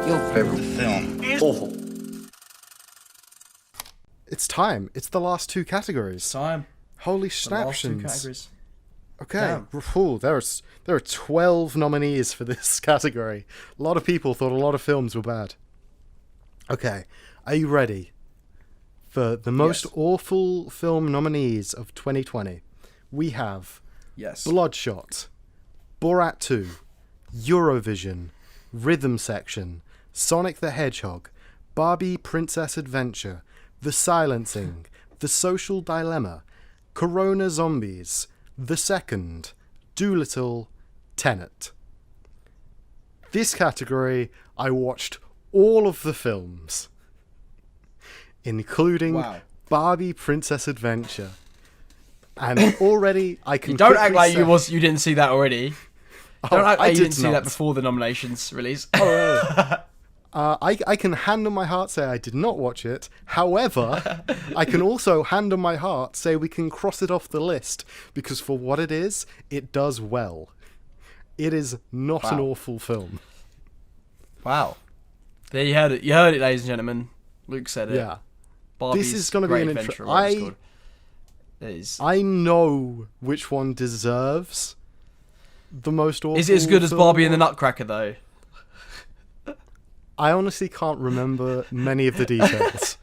Your favorite film? Awful. It's time. It's the last two categories. Time. Holy The last two snaptions. categories. Okay. Ooh, there are 12 nominees for this category. A lot of people thought a lot of films were bad. Okay. Are you ready for the most awful film nominees of 2020? We have Bloodshot, Borat 2, Eurovision, Rhythm Section, Sonic the Hedgehog, Barbie Princess Adventure, The Silencing, The Social Dilemma, Corona Zombies, The Second, Dolittle, Tenet. This category, I watched all of the films, including Barbie Princess Adventure. And already I can. You don't act like you didn't see that already. Don't act like you didn't see that before the nominations release. I can hand on my heart say I did not watch it. However, I can also hand on my heart say we can cross it off the list because for what it is, it does well. It is not an awful film. Wow. There you heard it. You heard it, ladies and gentlemen. Luke said it. Yeah. Barbie's this is going to be an adventure. I know which one deserves the most awful. Is it as good as Barbie and the Nutcracker though? I honestly can't remember many of the details.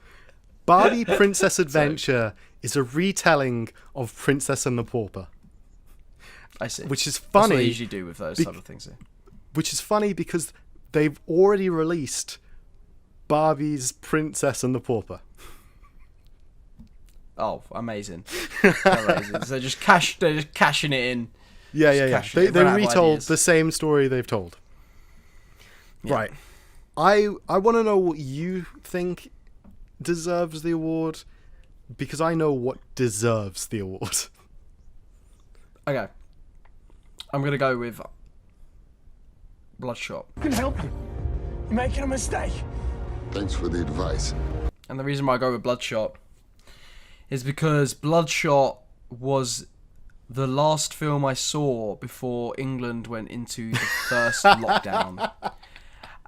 Barbie Princess Adventure is a retelling of Princess and the Pauper. I see. Which is funny. That's what they usually do with those type of things. Which is funny because they've already released Barbie's Princess and the Pauper. Oh, amazing. Amazing. So they're just cashing it in. Yeah. They retold the same story they've told. Yeah. Right. I want to know what you think deserves the award because I know what deserves the award. Okay. I'm going to go with Bloodshot. I can help you. You're making a mistake. Thanks for the advice. And the reason why I go with Bloodshot is because Bloodshot was the last film I saw before England went into the first lockdown.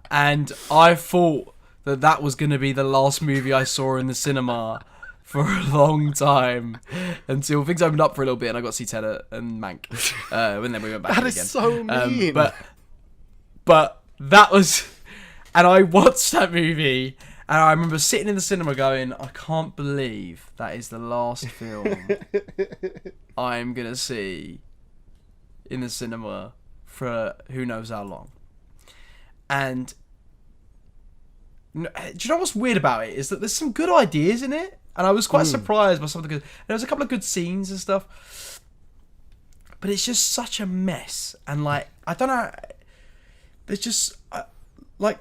And I thought that was going to be the last movie I saw in the cinema for a long time until things opened up for a little bit and I got to see Tenet and Mank. And then we went back that again. Is so mean. But that was... And I watched that movie and I remember sitting in the cinema going, I can't believe that is the last film I'm going to see in the cinema for who knows how long. And do you know what's weird about it is that there's some good ideas in it, and I was quite surprised by some of the good. There was a couple of good scenes and stuff, but it's just such a mess. And like I don't know, it's just like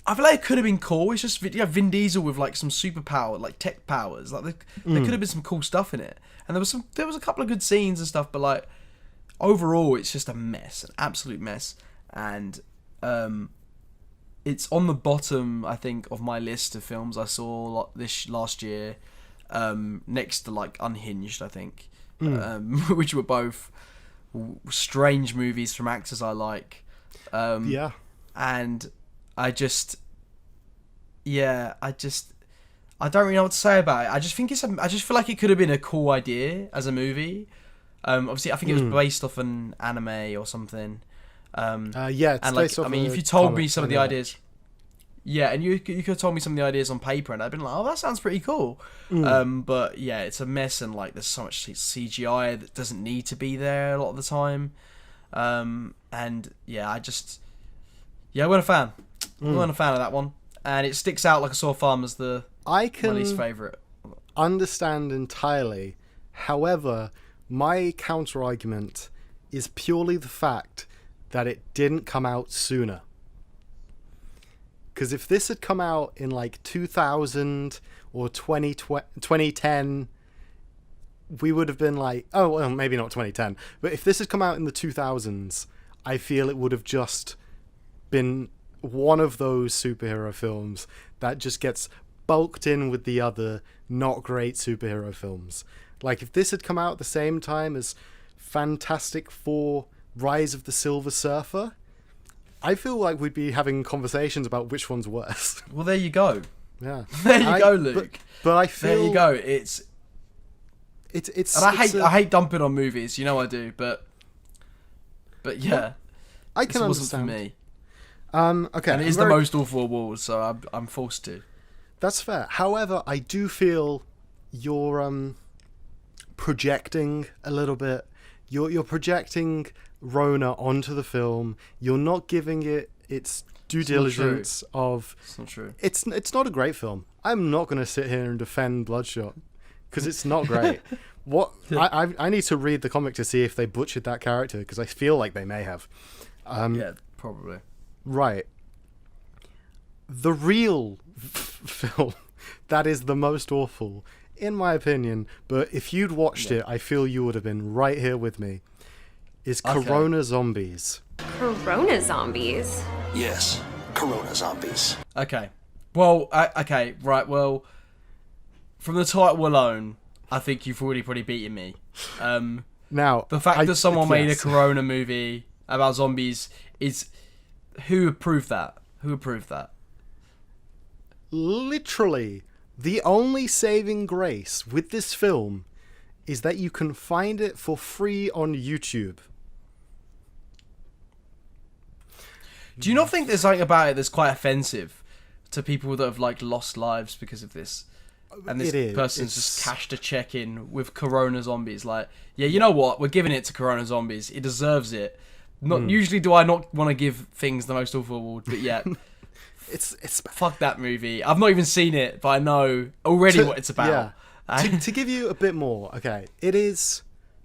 I feel like it could have been cool. It's just Vin Diesel with like some superpower, like tech powers. Like there could have been some cool stuff in it, and there was a couple of good scenes and stuff, but like overall, it's just a mess, an absolute mess. And it's on the bottom, I think, of my list of films I saw this last year, next to like Unhinged, I think, which were both strange movies from actors I like. And I don't really know what to say about it. I just feel like it could have been a cool idea as a movie. Obviously, I think it was based off an anime or something. It's and like, I mean, if you told me some of the ideas, and you could have told me some of the ideas on paper, and I'd been like, oh, that sounds pretty cool. But yeah, it's a mess, and like, there's so much CGI that doesn't need to be there a lot of the time. And yeah, I wasn't a fan. I wasn't a fan of that one, and it sticks out like a sore thumb as my least favourite. Understand entirely. However, my counter argument is purely the fact that it didn't come out sooner. Because if this had come out in like 2000 or 2010, we would have been like, oh, well, maybe not 2010, but if this had come out in the 2000s, I feel it would have just been one of those superhero films that just gets bulked in with the other not great superhero films. Like if this had come out at the same time as Fantastic Four: Rise of the Silver Surfer, I feel like we'd be having conversations about which one's worse. Well, there you go. Yeah. There you go, Luke. But I feel There you go. It's and I hate dumping on movies. You know I do, but yeah, I can this wasn't understand. for me. Okay. And it is the most awful award, so I'm forced to. That's fair. However, I do feel you're projecting a little bit. You're projecting Rona onto the film. You're not giving it its due diligence of. It's not true. It's not a great film. I'm not going to sit here and defend Bloodshot because it's not great. I need to read the comic to see if they butchered that character because I feel like they may have. Yeah, probably. Right. The real film that is the most awful, in my opinion, but if you'd watched it, I feel you would have been right here with me, is Corona Zombies. Corona zombies? Yes, Corona zombies. Okay. Well, okay, right, well, from the title alone, I think you've already probably beaten me. Now, The fact that someone made a yes. Corona movie about zombies is... Who approved that? Who approved that? Literally, the only saving grace with this film is that you can find it for free on YouTube. Do you not think there's something about it that's quite offensive to people that have like lost lives because of this? And this It is. person's It's- just cashed a check in with Corona Zombies. Like, yeah, you know what? We're giving it to Corona Zombies. It deserves it. Not usually do I not want to give things the most awful award, but yeah, It's fuck that movie. I've not even seen it, but I know already what it's about. Yeah. to give you a bit more, okay, it is.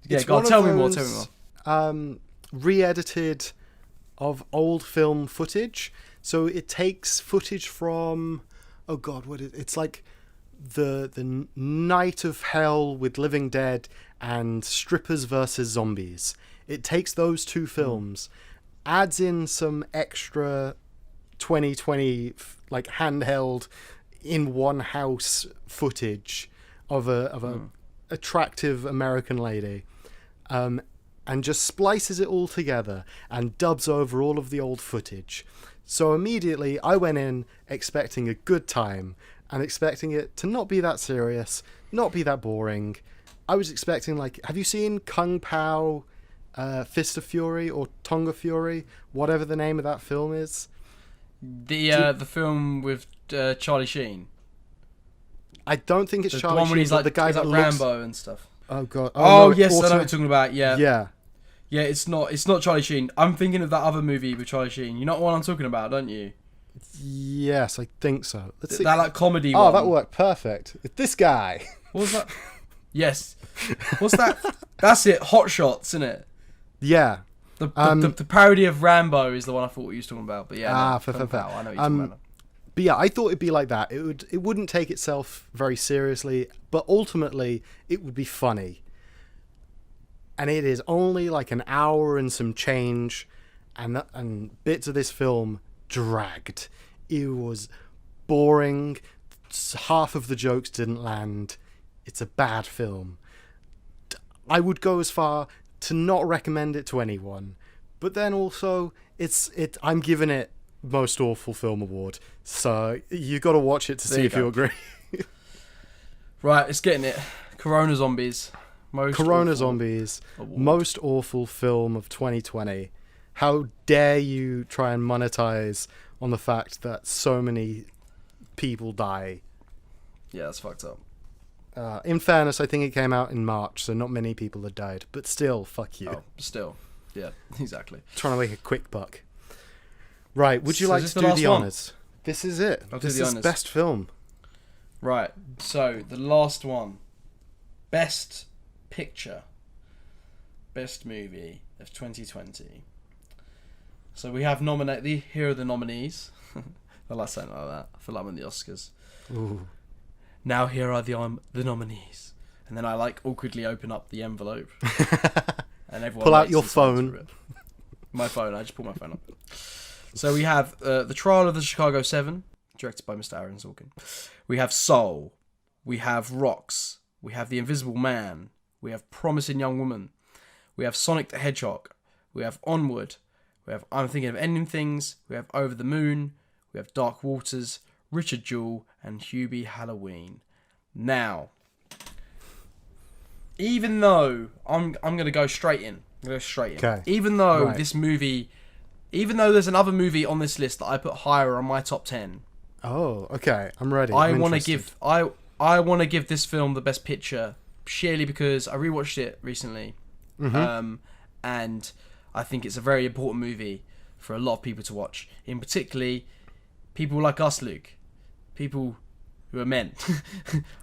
Yeah, it's go on, one of tell me more, those, re-edited of old film footage. So it takes footage from, oh god, it's like the Night of Hell with Living Dead and Strippers versus Zombies. It takes those two films, adds in some extra 2020 like handheld in one house footage of a attractive American lady, and just splices it all together and dubs over all of the old footage. So immediately I went in expecting a good time and expecting it to not be that serious, not be that boring. I was expecting, like, have you seen Kung Pao, Fist of Fury or Tonga Fury, whatever the name of that film is? The film with Charlie Sheen. I don't think it's The Charlie one when Sheen, he's but like, the guy he's that like looks... Rambo and stuff. Oh god. Oh, no, yes, I know Auto- what you're talking about. Yeah. Yeah. Yeah, it's not Charlie Sheen. I'm thinking of that other movie with Charlie Sheen. You know what I'm talking about, don't you? Yes, I think so. Let's see. That like comedy Oh, one. that worked perfect. It's this guy. What was that? Yes. What's that? That's it. Hot Shots, isn't it? Yeah. The parody of Rambo is the one I thought you was talking about. But yeah, fair. I know what you're talking about. But yeah, I thought it'd be like that. It wouldn't take itself very seriously, but ultimately it would be funny. And it is only like an hour and some change, and bits of this film dragged. It was boring. Half of the jokes didn't land. It's a bad film. I would go as far to not recommend it to anyone, but then also I'm giving it most awful film award, so you got to watch it to see if you agree. Right, it's getting it. Corona Zombies. Zombies, award. most awful film of 2020. How dare you try and monetize on the fact that so many people die? Yeah, that's fucked up. In fairness, I think it came out in March, so not many people had died. But still, fuck you. Oh, still. Yeah, exactly. Trying to make a quick buck. Right, would you So like is to this do the the last one? honours? This is it. I'll do This the is honours. best film. Right, so the last one. Best Picture. Best Movie of 2020. So we have here are the nominees. I like saying it like that. I feel like I'm in the Oscars. Ooh. Now here are the nominees. And then I like awkwardly open up the envelope. And everyone Pull out waits your and signs phone. for it. My phone, I just pull my phone up. So we have The Trial of the Chicago 7, directed by Mr. Aaron Sorkin. We have Soul. We have Rocks. We have The Invisible Man. We have Promising Young Woman. We have Sonic the Hedgehog. We have Onward. We have I'm Thinking of Ending Things. We have Over the Moon. We have Dark Waters, Richard Jewell, and Hubie Halloween. Now, even though I'm gonna go straight in. Okay. Even though Right. this movie, even though there's another movie on this list that I put higher on my top 10, Oh, okay. I'm ready. I I'm want to interested. give I want to give this film the best picture purely because I rewatched it recently, and I think it's a very important movie for a lot of people to watch. In particularly, people like us, Luke, people who are men,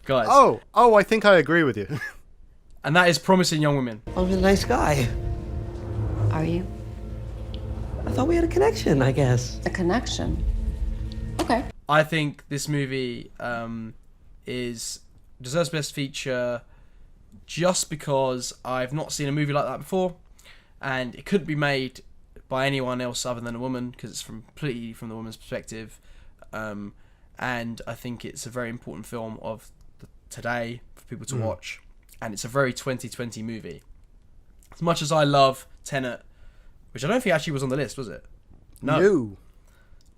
guys. Oh, I think I agree with you. And that is Promising Young Women. I'm a nice guy. Are you? I thought we had a connection, I guess. A connection? Okay. I think this movie deserves best feature just because I've not seen a movie like that before, and it couldn't be made by anyone else other than a woman because it's completely from the woman's perspective, and I think it's a very important film of today for people to watch, and it's a very 2020 movie. As much as I love Tenet, which I don't think actually was on the list, was it? No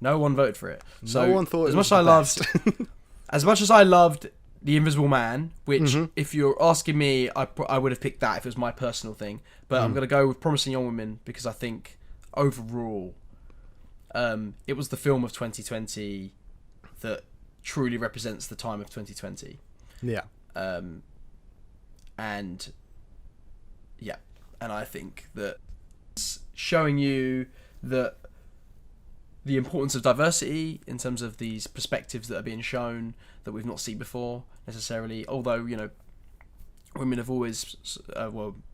one voted for it. So No one thought as it much was as I the loved, best. as much as I loved The Invisible Man, which if you're asking me, I would have picked that if it was my personal thing. But I'm gonna go with Promising Young Women because I think overall, it was the film of 2020 that truly represents the time of 2020. Yeah. And yeah, and I think that it's showing you that the importance of diversity in terms of these perspectives that are being shown that we've not seen before necessarily, although women have always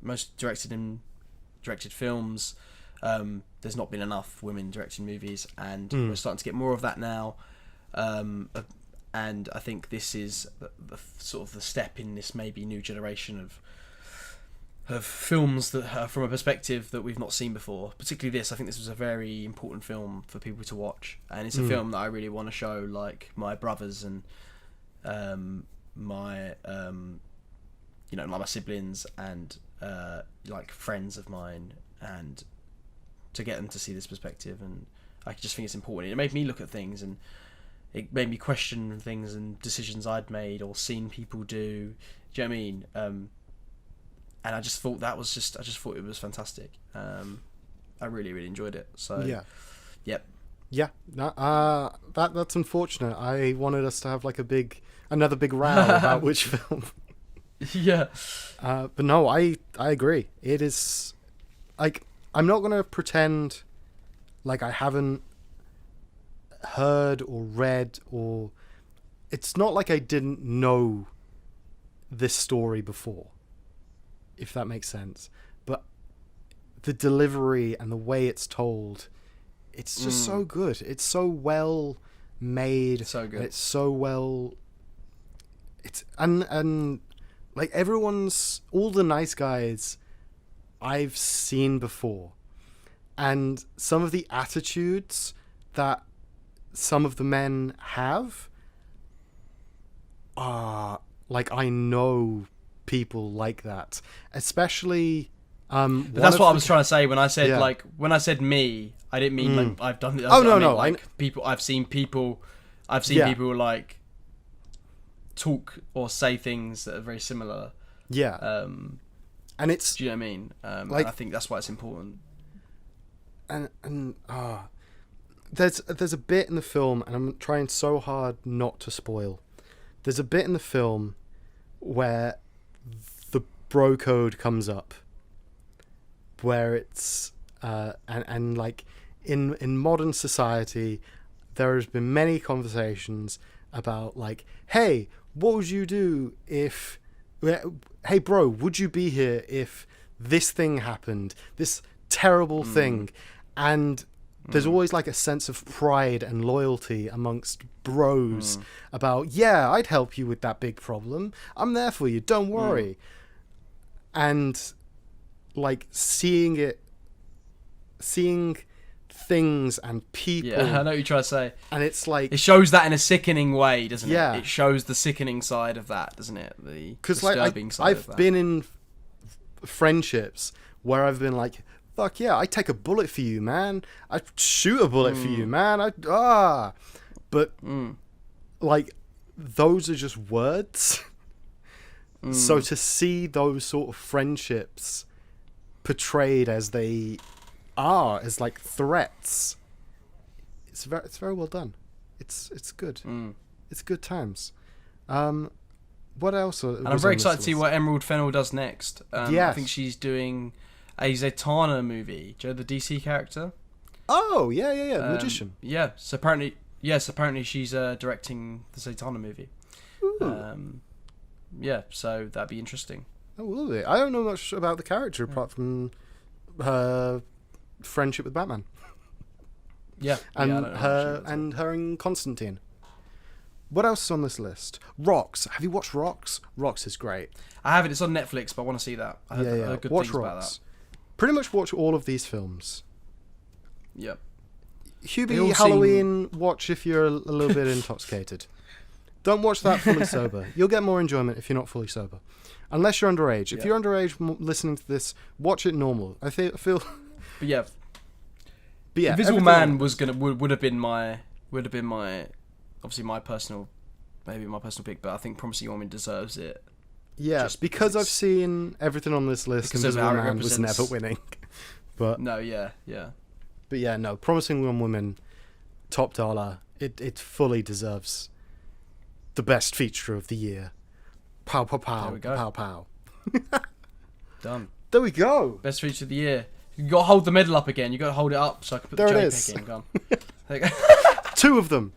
most directed films, there's not been enough women directing movies, and we're starting to get more of that now, and I think this is the sort of the step in this maybe new generation of films that are from a perspective that we've not seen before. Particularly this, I think this was a very important film for people to watch, and it's a film that I really want to show like my brothers and my like my siblings and like friends of mine, and to get them to see this perspective. And I just think it's important. It made me look at things, and it made me question things and decisions I'd made or seen people do. Do you know what I mean? And I just thought I just thought it was fantastic. I really, really enjoyed it. So Yeah. Yep. Yeah. That's unfortunate. I wanted us to have like another big row about which film. Yeah. But no, I agree. It is like, I'm not gonna pretend like I haven't heard or read, or it's not like I didn't know this story before, if that makes sense. But the delivery and the way it's told, it's just so good. It's so well made. So good. It's so well. It's and like all the nice guys I've seen before, and some of the attitudes that some of the men have are like, I know people like that, especially But that's what I was trying to say when I said when I said me, I didn't mean like I've done it. People. I've seen people like talk or say things that are very similar. Yeah. And it's, do you know what I mean? like, I think that's why it's important. and there's a bit in the film, and I'm trying so hard not to spoil. There's a bit in the film where the bro code comes up, where it's and like in modern society, there has been many conversations about like, hey, what would you do if, hey bro, would you be here if this thing happened, this terrible thing? And there's always like a sense of pride and loyalty amongst bros about, yeah, I'd help you with that big problem, I'm there for you, don't worry. And like seeing things and people. Yeah, I know what you're trying to say. And it's like, it shows that in a sickening way, doesn't Yeah. it? It shows the sickening side of that, doesn't it? The because disturbing like side of I've that. been in friendships where I've been like, Fuck yeah, I'd take a bullet for you, man. I'd shoot a bullet for you, man. But, like, those are just words. So to see those sort of friendships portrayed as they are, as, like, threats, it's very well done. It's good. It's good times. What else? And I'm very excited to see what Emerald Fennell does next. I think she's doing a Zatanna movie. Do you know the DC character? Oh, yeah, the magician. Yeah, so apparently she's directing the Zatanna movie. Yeah, so that'd be interesting. Oh, will it? I don't know much about the character apart from her friendship with Batman. Yeah, and I don't know her and Constantine. What else is on this list? Rocks. Have you watched Rocks? Rocks is great. I haven't. It's on Netflix, but I want to see that. I heard good watch things Rocks. about that. Pretty much watch all of these films. Yep. Hubie Halloween, watch if you're a little bit intoxicated. Don't watch that fully sober. You'll get more enjoyment if you're not fully sober. Unless you're underage. If you're underage listening to this, watch it normal. I feel... But yeah, everything- Invisible Man would have been my obviously my personal pick, but I think Promising Young Woman deserves it. Yeah, just because I've it's- seen everything on this list, because of Invisible how it Man was represents- never winning. But No, yeah. But yeah, no, Promising Young Woman, top dollar. It fully deserves the best feature of the year. Pow, pow, pow, There we go. pow, pow. Done. There we go. Best feature of the year. You got to hold the medal up again. You got to hold it up so I can put There the it JPEG is. in. Go on. There you go. 2 of them.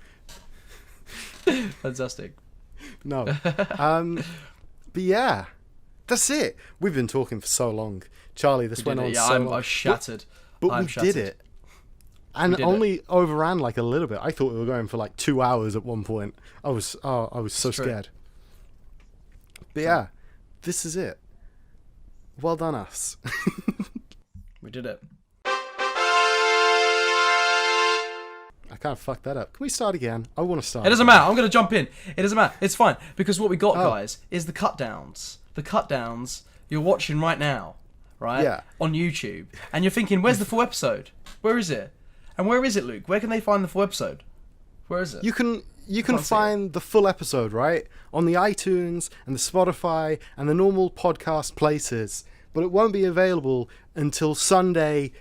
Fantastic. No. But yeah, that's it. We've been talking for so long. Charlie, this went on so long. I'm shattered. But I'm we shattered. did it. And did only overran like a little bit. I thought we were going for like 2 hours at one point. I was so It's true. scared. But yeah, this is it. Well done, us. We did it. I can't fuck that up. Can we start again? I want to start. It doesn't again. matter. I'm going to jump in. It doesn't matter. It's fine. Because what we got, Oh. guys, is the cutdowns. The cutdowns you're watching right now, right? Yeah. On YouTube. And you're thinking, where's the full episode? Where is it? And where is it, Luke? Where can they find the full episode? Where is it? You can can't see find the full episode, right? On the iTunes and the Spotify and the normal podcast places. But it won't be available until Sunday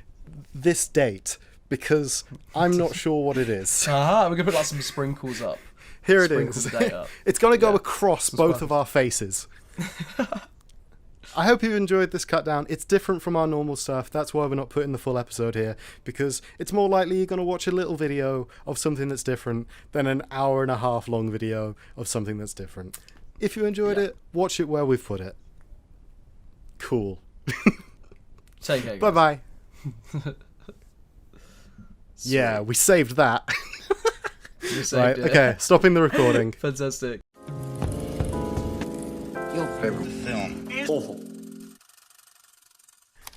this date because I'm not sure what it is. We're going to put like some sprinkles up. Here it Sprinkle is. the day up. It's going to go Yeah. across both of our faces. I hope you enjoyed this cut down. It's different from our normal stuff. That's why we're not putting the full episode here, because it's more likely you're going to watch a little video of something that's different than an 1.5 hour long video of something that's different. If you enjoyed it, watch it where we've put it. Cool. Take care. Bye-bye. Yeah, we saved that. You saved Right, it. okay, stopping the recording. Fantastic. Your favorite film? Awful.